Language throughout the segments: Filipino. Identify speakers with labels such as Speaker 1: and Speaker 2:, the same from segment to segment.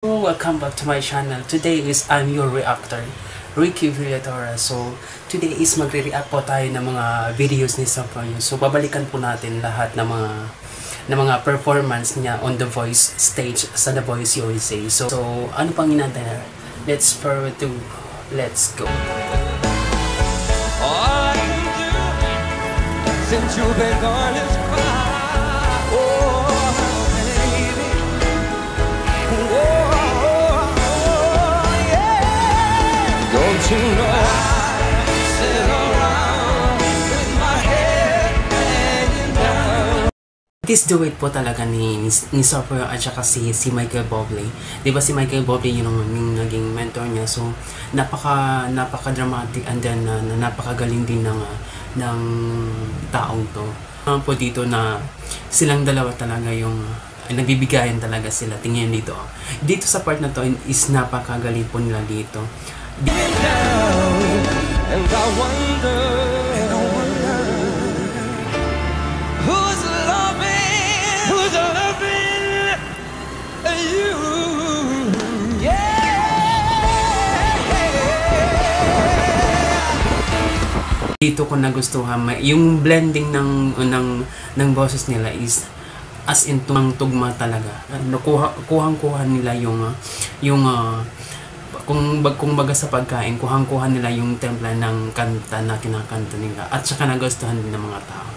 Speaker 1: Welcome back to my channel. Today is I'm your reactor, Ricky Villatora. So, today is magre-react po tayo ng mga videos ni Sopronio. So, babalikan po natin lahat ng mga performance niya on The Voice stage sa The Voice USA. So ano pang inantay na? Let's forward to, let's go.
Speaker 2: All I can do since you've been gone is cry. You know I sit around with my head hanging down.
Speaker 1: This duet po talaga ni Sopronio at saka si Michael Bublé. Di ba si Michael Bublé yung naging mentor niya. So napaka dramatic and then napakagaling din ng taong to. Po dito na silang dalawa talaga yung nagbibigayan talaga sila. Tingnan dito. Dito sa part na to is napakagaling po nila dito.
Speaker 2: And I wonder who's loving you, yeah.
Speaker 1: Dito ko nagustuhan yung blending ng boses nila is as in tugma talaga. Kuhang-kuha nila yung kung baga sa pagkain, kuhang-kuha nila yung templa ng kanta na kinakanta nila at saka nagustuhan din ng mga tao.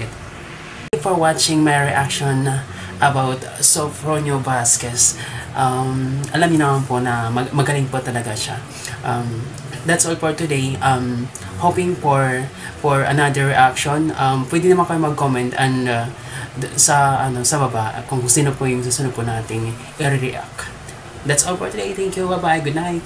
Speaker 1: Thank you for watching my reaction about Sopronio Vasquez. Alam niyo naman po na magaling po talaga siya. That's all for today. Hoping for another reaction. Pwede naman kayo mag-comment and sa baba kung sino po yung susunod po nating i-react. That's all for today. Thank you. Bye-bye. Good night.